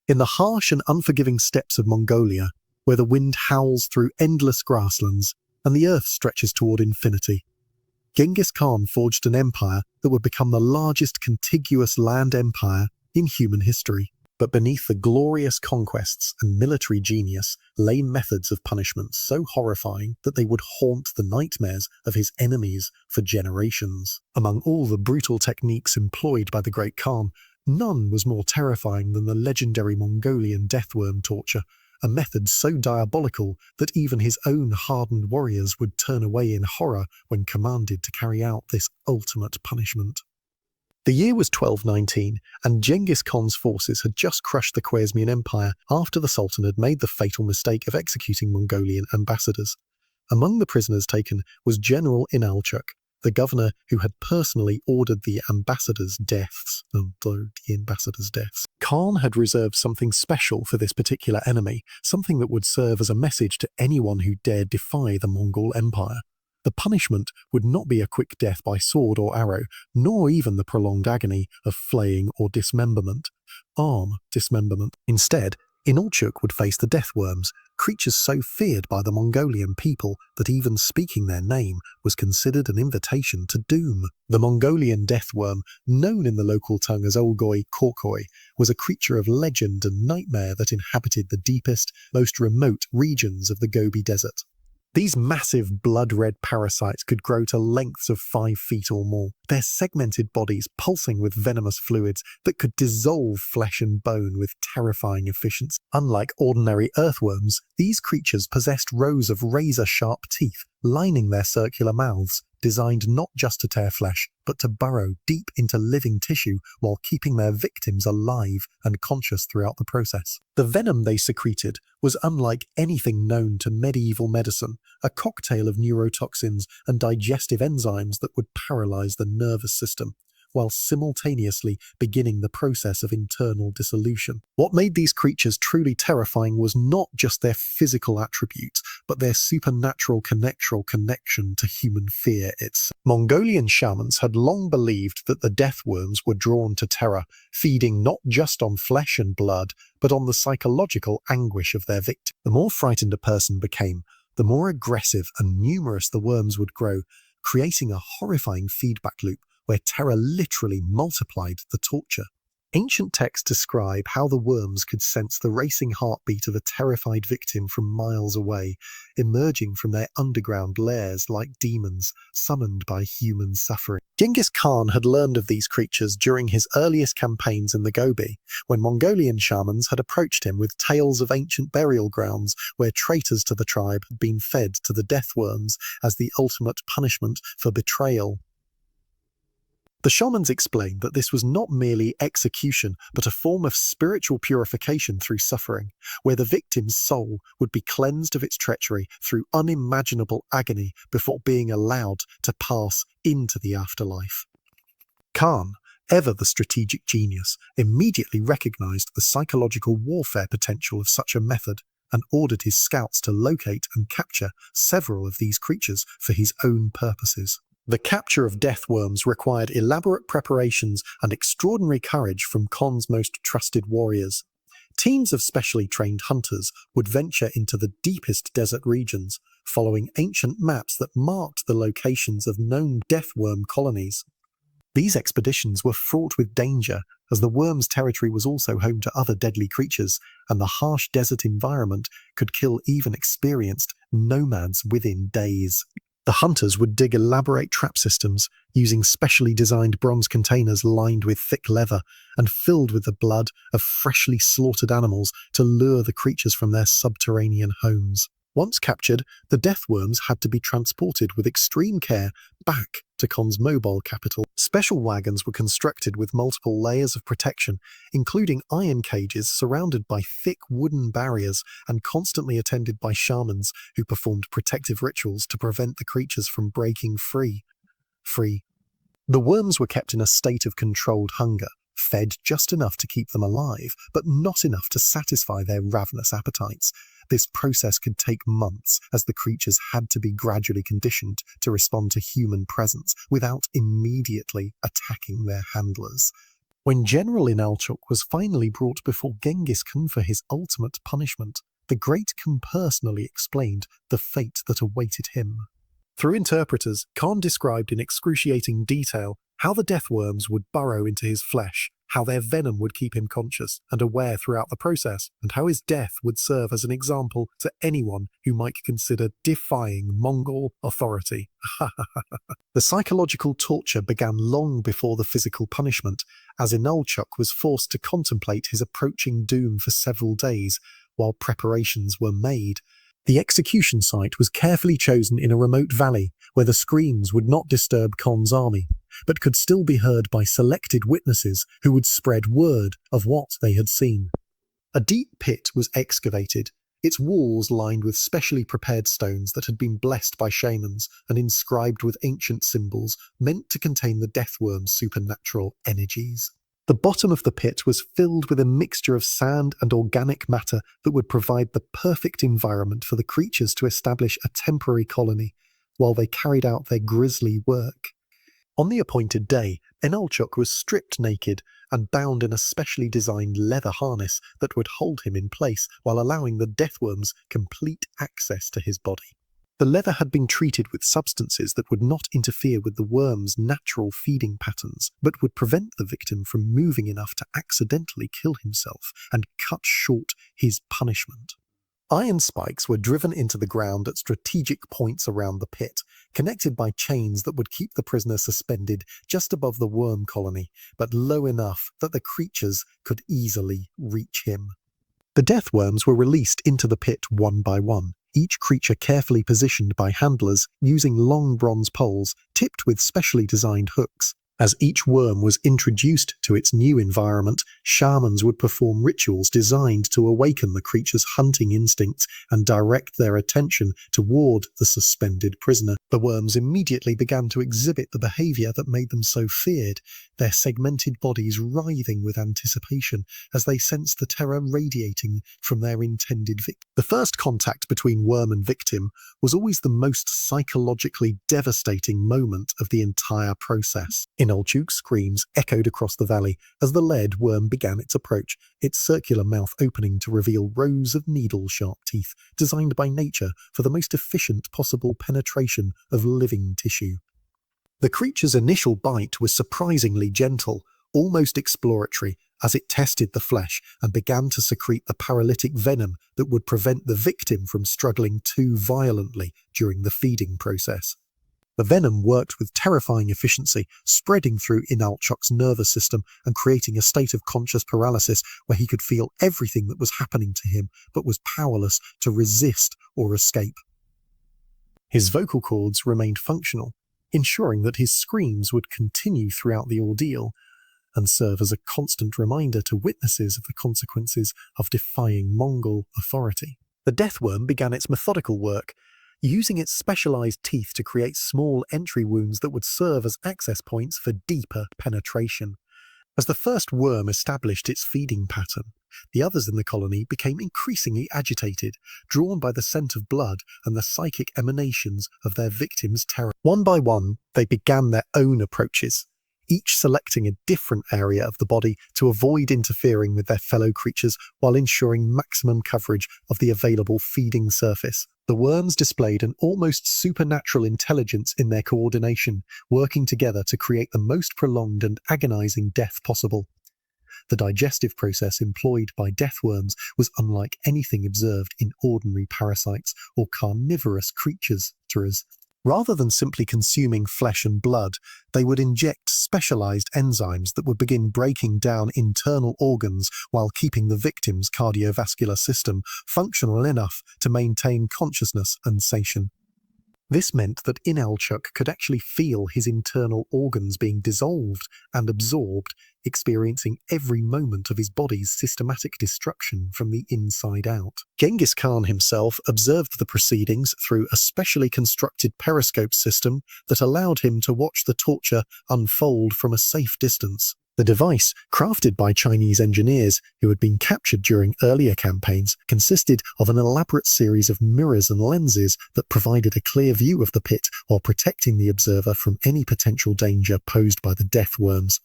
In the harsh and unforgiving steppes of Mongolia, where the wind howls through endless grasslands and the earth stretches toward infinity, Genghis Khan forged an empire that would become the largest contiguous land empire in human history. But beneath the glorious conquests and military genius lay methods of punishment so horrifying that they would haunt the nightmares of his enemies for generations. Among all the brutal techniques employed by the great Khan, none was more terrifying than the legendary Mongolian deathworm torture, a method so diabolical that even his own hardened warriors would turn away in horror when commanded to carry out this ultimate punishment. The year was 1219, and Genghis Khan's forces had just crushed the Khwarezmian Empire after the Sultan had made the fatal mistake of executing Mongolian ambassadors. Among the prisoners taken was General Inalchuk, the governor who had personally ordered the ambassadors' deaths. Khan had reserved something special for this particular enemy, something that would serve as a message to anyone who dared defy the Mongol Empire. The punishment would not be a quick death by sword or arrow, nor even the prolonged agony of flaying or dismemberment. Instead, Inalchuk would face the deathworms, creatures so feared by the Mongolian people that even speaking their name was considered an invitation to doom. The Mongolian deathworm, known in the local tongue as Olgoi Korkoi, was a creature of legend and nightmare that inhabited the deepest, most remote regions of the Gobi Desert. These massive blood-red parasites could grow to lengths of 5 feet or more, their segmented bodies pulsing with venomous fluids that could dissolve flesh and bone with terrifying efficiency. Unlike ordinary earthworms, these creatures possessed rows of razor-sharp teeth lining their circular mouths, designed not just to tear flesh, but to burrow deep into living tissue while keeping their victims alive and conscious throughout the process. The venom they secreted was unlike anything known to medieval medicine, a cocktail of neurotoxins and digestive enzymes that would paralyze the nervous system, while simultaneously beginning the process of internal dissolution. What made these creatures truly terrifying was not just their physical attributes, but their supernatural connection to human fear itself. Mongolian shamans had long believed that the deathworms were drawn to terror, feeding not just on flesh and blood, but on the psychological anguish of their victim. The more frightened a person became, the more aggressive and numerous the worms would grow, creating a horrifying feedback loop where terror literally multiplied the torture. Ancient texts describe how the worms could sense the racing heartbeat of a terrified victim from miles away, emerging from their underground lairs like demons summoned by human suffering. Genghis Khan had learned of these creatures during his earliest campaigns in the Gobi, when Mongolian shamans had approached him with tales of ancient burial grounds where traitors to the tribe had been fed to the deathworms as the ultimate punishment for betrayal. The shamans explained that this was not merely execution, but a form of spiritual purification through suffering, where the victim's soul would be cleansed of its treachery through unimaginable agony before being allowed to pass into the afterlife. Khan, ever the strategic genius, immediately recognized the psychological warfare potential of such a method and ordered his scouts to locate and capture several of these creatures for his own purposes. The capture of deathworms required elaborate preparations and extraordinary courage from Khan's most trusted warriors. Teams of specially trained hunters would venture into the deepest desert regions, following ancient maps that marked the locations of known deathworm colonies. These expeditions were fraught with danger, as the worm's territory was also home to other deadly creatures, and the harsh desert environment could kill even experienced nomads within days. The hunters would dig elaborate trap systems, using specially designed bronze containers lined with thick leather and filled with the blood of freshly slaughtered animals to lure the creatures from their subterranean homes. Once captured, the deathworms had to be transported with extreme care back to Khan's mobile capital. Special wagons were constructed with multiple layers of protection, including iron cages surrounded by thick wooden barriers and constantly attended by shamans who performed protective rituals to prevent the creatures from breaking free. The worms were kept in a state of controlled hunger, fed just enough to keep them alive, but not enough to satisfy their ravenous appetites. This process could take months, as the creatures had to be gradually conditioned to respond to human presence without immediately attacking their handlers. When General Inalchuk was finally brought before Genghis Khan for his ultimate punishment, the Great Khan personally explained the fate that awaited him. Through interpreters, Khan described in excruciating detail how the death worms would burrow into his flesh, how their venom would keep him conscious and aware throughout the process, and how his death would serve as an example to anyone who might consider defying Mongol authority. The psychological torture began long before the physical punishment, as Inalchuk was forced to contemplate his approaching doom for several days while preparations were made. The execution site was carefully chosen in a remote valley where the screams would not disturb Khan's army, but could still be heard by selected witnesses who would spread word of what they had seen. A deep pit was excavated, its walls lined with specially prepared stones that had been blessed by shamans and inscribed with ancient symbols meant to contain the deathworm's supernatural energies. The bottom of the pit was filled with a mixture of sand and organic matter that would provide the perfect environment for the creatures to establish a temporary colony while they carried out their grisly work. On the appointed day, Inalchuk was stripped naked and bound in a specially designed leather harness that would hold him in place while allowing the deathworms complete access to his body. The leather had been treated with substances that would not interfere with the worm's natural feeding patterns, but would prevent the victim from moving enough to accidentally kill himself and cut short his punishment. Iron spikes were driven into the ground at strategic points around the pit, connected by chains that would keep the prisoner suspended just above the worm colony, but low enough that the creatures could easily reach him. The deathworms were released into the pit one by one, each creature carefully positioned by handlers using long bronze poles tipped with specially designed hooks. As each worm was introduced to its new environment, shamans would perform rituals designed to awaken the creature's hunting instincts and direct their attention toward the suspended prisoner. The worms immediately began to exhibit the behavior that made them so feared, their segmented bodies writhing with anticipation as they sensed the terror radiating from their intended victim. The first contact between worm and victim was always the most psychologically devastating moment of the entire process. Inalchuk's screams echoed across the valley as the lead worm began its approach, its circular mouth opening to reveal rows of needle-sharp teeth designed by nature for the most efficient possible penetration of living tissue. The creature's initial bite was surprisingly gentle, almost exploratory, as it tested the flesh and began to secrete the paralytic venom that would prevent the victim from struggling too violently during the feeding process. The venom worked with terrifying efficiency, spreading through Inalchuk's nervous system and creating a state of conscious paralysis where he could feel everything that was happening to him but was powerless to resist or escape. His vocal cords remained functional, ensuring that his screams would continue throughout the ordeal and serve as a constant reminder to witnesses of the consequences of defying Mongol authority. The deathworm began its methodical work, using its specialized teeth to create small entry wounds that would serve as access points for deeper penetration. As the first worm established its feeding pattern, the others in the colony became increasingly agitated, drawn by the scent of blood and the psychic emanations of their victims' terror. One by one, they began their own approaches, each selecting a different area of the body to avoid interfering with their fellow creatures while ensuring maximum coverage of the available feeding surface. The worms displayed an almost supernatural intelligence in their coordination, working together to create the most prolonged and agonizing death possible. The digestive process employed by deathworms was unlike anything observed in ordinary parasites or carnivorous creatures. Rather than simply consuming flesh and blood, they would inject specialized enzymes that would begin breaking down internal organs while keeping the victim's cardiovascular system functional enough to maintain consciousness and satiation. This meant that Inalchuk could actually feel his internal organs being dissolved and absorbed, experiencing every moment of his body's systematic destruction from the inside out. Genghis Khan himself observed the proceedings through a specially constructed periscope system that allowed him to watch the torture unfold from a safe distance. The device, crafted by Chinese engineers who had been captured during earlier campaigns, consisted of an elaborate series of mirrors and lenses that provided a clear view of the pit while protecting the observer from any potential danger posed by the deathworms.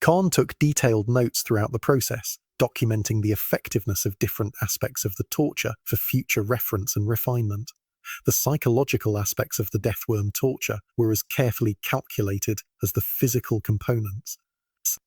Khan took detailed notes throughout the process, documenting the effectiveness of different aspects of the torture for future reference and refinement. The psychological aspects of the deathworm torture were as carefully calculated as the physical components.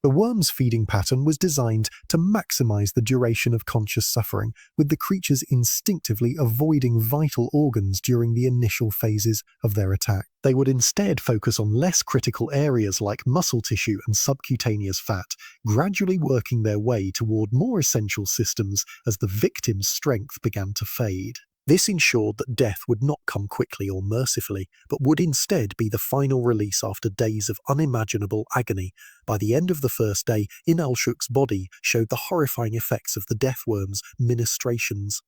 The worm's feeding pattern was designed to maximize the duration of conscious suffering, with the creatures instinctively avoiding vital organs during the initial phases of their attack. They would instead focus on less critical areas like muscle tissue and subcutaneous fat, gradually working their way toward more essential systems as the victim's strength began to fade. This ensured that death would not come quickly or mercifully, but would instead be the final release after days of unimaginable agony. By the end of the first day, Inalshuk's body showed the horrifying effects of the deathworm's ministrations.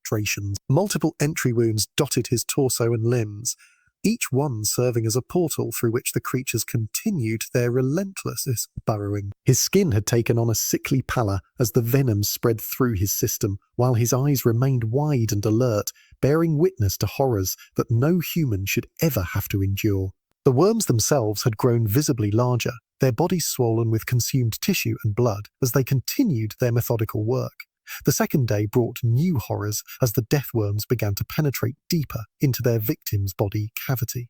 Multiple entry wounds dotted his torso and limbs, each one serving as a portal through which the creatures continued their relentless burrowing. His skin had taken on a sickly pallor as the venom spread through his system, while his eyes remained wide and alert, bearing witness to horrors that no human should ever have to endure. The worms themselves had grown visibly larger, their bodies swollen with consumed tissue and blood as they continued their methodical work. The second day brought new horrors as the deathworms began to penetrate deeper into their victim's body cavity.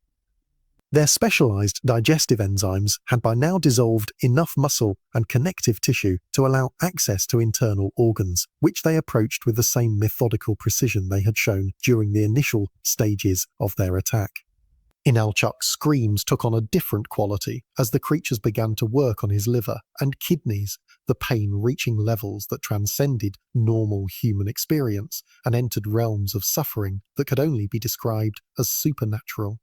Their specialized digestive enzymes had by now dissolved enough muscle and connective tissue to allow access to internal organs, which they approached with the same methodical precision they had shown during the initial stages of their attack. Inalchuk's screams took on a different quality as the creatures began to work on his liver and kidneys, the pain reaching levels that transcended normal human experience and entered realms of suffering that could only be described as supernatural.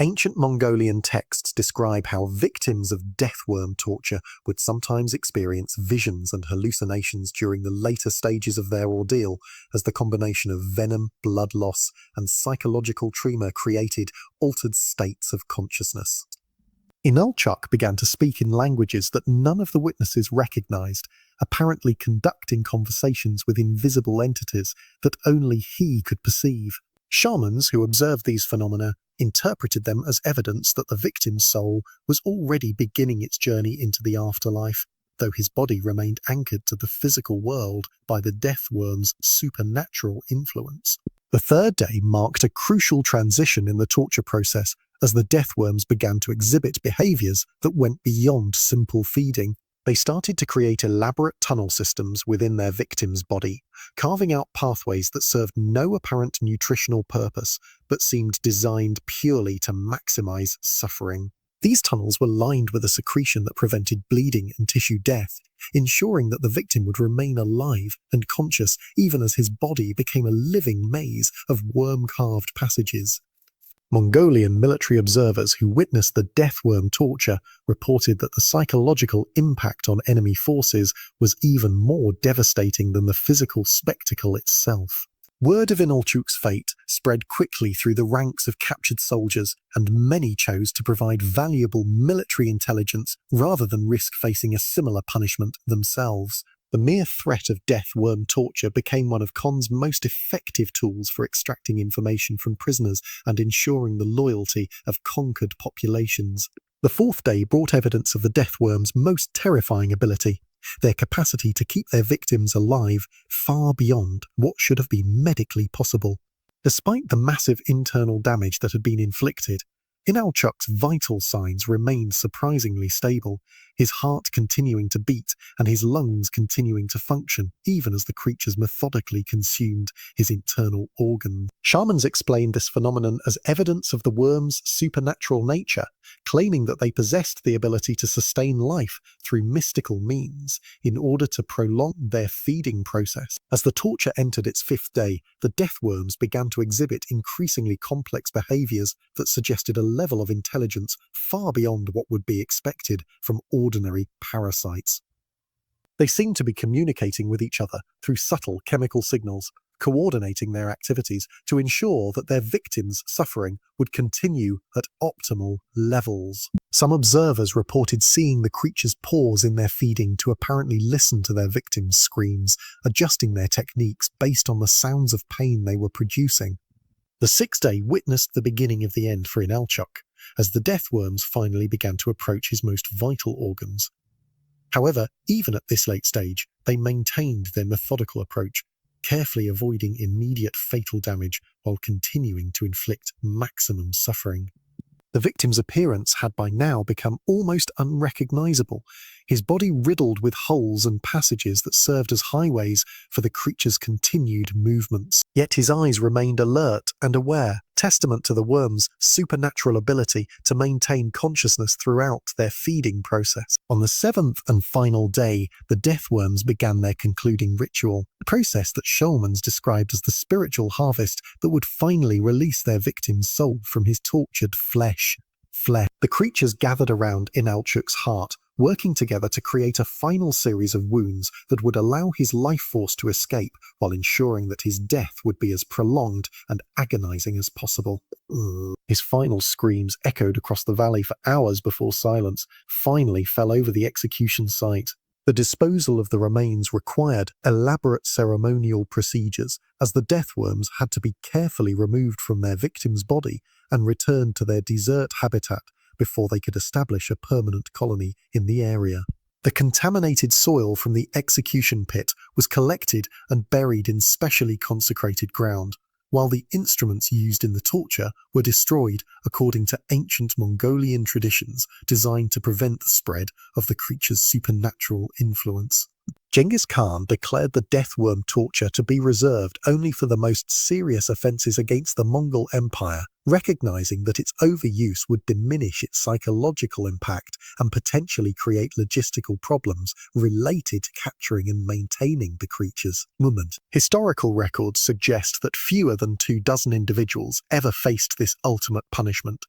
Ancient Mongolian texts describe how victims of deathworm torture would sometimes experience visions and hallucinations during the later stages of their ordeal, as the combination of venom, blood loss, and psychological trauma created altered states of consciousness. Inalchuk began to speak in languages that none of the witnesses recognized, apparently conducting conversations with invisible entities that only he could perceive. Shamans who observed these phenomena interpreted them as evidence that the victim's soul was already beginning its journey into the afterlife, though his body remained anchored to the physical world by the deathworm's supernatural influence. The third day marked a crucial transition in the torture process as the deathworms began to exhibit behaviors that went beyond simple feeding. They started to create elaborate tunnel systems within their victim's body, carving out pathways that served no apparent nutritional purpose, but seemed designed purely to maximize suffering. These tunnels were lined with a secretion that prevented bleeding and tissue death, ensuring that the victim would remain alive and conscious even as his body became a living maze of worm-carved passages. Mongolian military observers who witnessed the deathworm torture reported that the psychological impact on enemy forces was even more devastating than the physical spectacle itself. Word of Inalchuk's fate spread quickly through the ranks of captured soldiers, and many chose to provide valuable military intelligence rather than risk facing a similar punishment themselves. The mere threat of deathworm torture became one of Khan's most effective tools for extracting information from prisoners and ensuring the loyalty of conquered populations. The fourth day brought evidence of the deathworm's most terrifying ability, their capacity to keep their victims alive far beyond what should have been medically possible. Despite the massive internal damage that had been inflicted, Inalchuk's vital signs remained surprisingly stable, his heart continuing to beat and his lungs continuing to function, even as the creatures methodically consumed his internal organs. Shamans explained this phenomenon as evidence of the worm's supernatural nature, claiming that they possessed the ability to sustain life through mystical means in order to prolong their feeding process. As the torture entered its fifth day, the deathworms began to exhibit increasingly complex behaviors that suggested a level of intelligence far beyond what would be expected from ordinary parasites. They seemed to be communicating with each other through subtle chemical signals, coordinating their activities to ensure that their victims' suffering would continue at optimal levels. Some observers reported seeing the creatures pause in their feeding to apparently listen to their victims' screams, adjusting their techniques based on the sounds of pain they were producing. The sixth day witnessed the beginning of the end for Inalchuk, as the deathworms finally began to approach his most vital organs. However, even at this late stage, they maintained their methodical approach, carefully avoiding immediate fatal damage while continuing to inflict maximum suffering. The victim's appearance had by now become almost unrecognizable, his body riddled with holes and passages that served as highways for the creature's continued movements. Yet his eyes remained alert and aware, testament to the worm's supernatural ability to maintain consciousness throughout their feeding process. On the seventh and final day, the death worms began their concluding ritual, a process that Scholmans described as the spiritual harvest that would finally release their victim's soul from his tortured flesh. The creatures gathered around Inalchuk's heart, working together to create a final series of wounds that would allow his life force to escape while ensuring that his death would be as prolonged and agonizing as possible. His final screams echoed across the valley for hours before silence finally fell over the execution site. The disposal of the remains required elaborate ceremonial procedures, as the death worms had to be carefully removed from their victim's body and returned to their desert habitat before they could establish a permanent colony in the area. The contaminated soil from the execution pit was collected and buried in specially consecrated ground, while the instruments used in the torture were destroyed according to ancient Mongolian traditions designed to prevent the spread of the creature's supernatural influence. Genghis Khan declared the death worm torture to be reserved only for the most serious offences against the Mongol Empire, recognizing that its overuse would diminish its psychological impact and potentially create logistical problems related to capturing and maintaining the creature's movement. Historical records suggest that fewer than 24 individuals ever faced this ultimate punishment,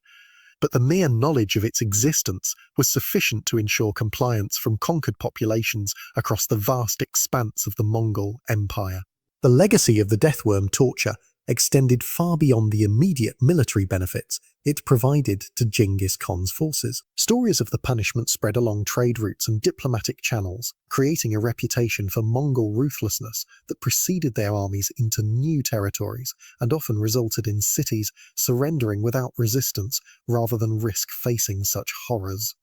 but the mere knowledge of its existence was sufficient to ensure compliance from conquered populations across the vast expanse of the Mongol Empire. The legacy of the deathworm torture extended far beyond the immediate military benefits it provided to Genghis Khan's forces. Stories of the punishment spread along trade routes and diplomatic channels, creating a reputation for Mongol ruthlessness that preceded their armies into new territories and often resulted in cities surrendering without resistance rather than risk facing such horrors.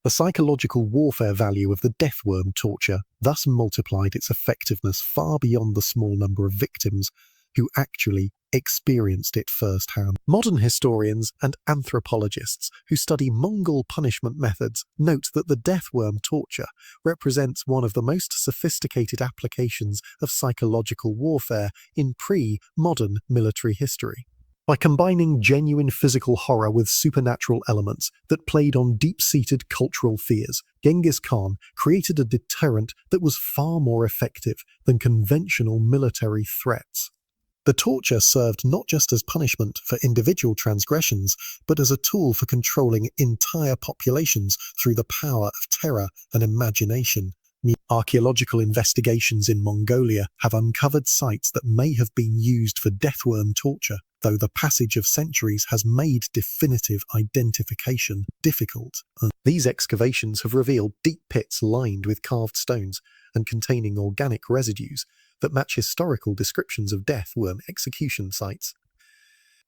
The psychological warfare value of the deathworm torture thus multiplied its effectiveness far beyond the small number of victims who actually experienced it firsthand. Modern historians and anthropologists who study Mongol punishment methods note that the deathworm torture represents one of the most sophisticated applications of psychological warfare in pre-modern military history. By combining genuine physical horror with supernatural elements that played on deep-seated cultural fears, Genghis Khan created a deterrent that was far more effective than conventional military threats. The torture served not just as punishment for individual transgressions, but as a tool for controlling entire populations through the power of terror and imagination. Archaeological investigations in Mongolia have uncovered sites that may have been used for deathworm torture, though the passage of centuries has made definitive identification difficult. These excavations have revealed deep pits lined with carved stones and containing organic residues that match historical descriptions of deathworm execution sites.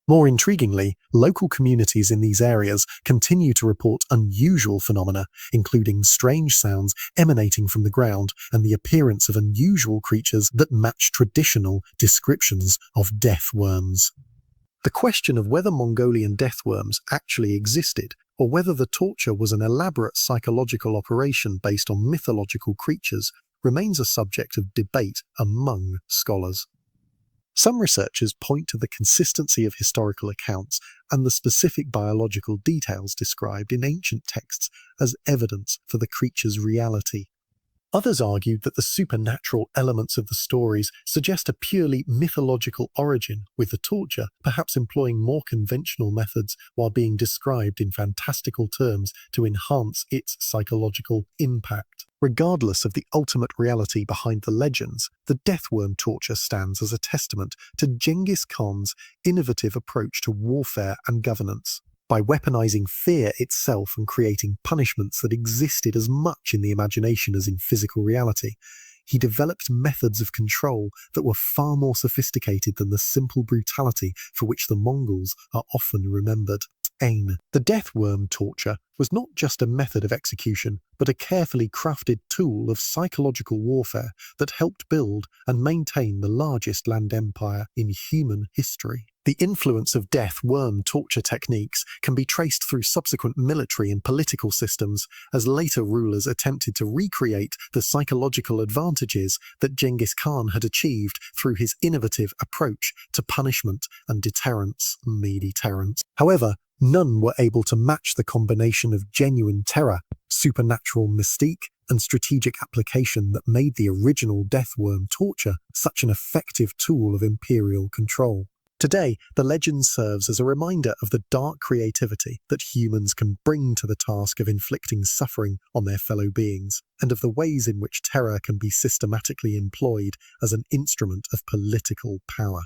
More intriguingly, local communities in these areas continue to report unusual phenomena, including strange sounds emanating from the ground and the appearance of unusual creatures that match traditional descriptions of deathworms. The question of whether Mongolian deathworms actually existed, or whether the torture was an elaborate psychological operation based on mythological creatures, remains a subject of debate among scholars. Some researchers point to the consistency of historical accounts and the specific biological details described in ancient texts as evidence for the creature's reality. Others argued that the supernatural elements of the stories suggest a purely mythological origin, with the torture perhaps employing more conventional methods while being described in fantastical terms to enhance its psychological impact. Regardless of the ultimate reality behind the legends, the deathworm torture stands as a testament to Genghis Khan's innovative approach to warfare and governance. By weaponizing fear itself and creating punishments that existed as much in the imagination as in physical reality, he developed methods of control that were far more sophisticated than the simple brutality for which the Mongols are often remembered. The death worm torture was not just a method of execution, but a carefully crafted tool of psychological warfare that helped build and maintain the largest land empire in human history. The influence of death worm torture techniques can be traced through subsequent military and political systems, as later rulers attempted to recreate the psychological advantages that Genghis Khan had achieved through his innovative approach to punishment and deterrence. However, none were able to match the combination of genuine terror, supernatural mystique, and strategic application that made the original death worm torture such an effective tool of imperial control. Today, the legend serves as a reminder of the dark creativity that humans can bring to the task of inflicting suffering on their fellow beings, and of the ways in which terror can be systematically employed as an instrument of political power.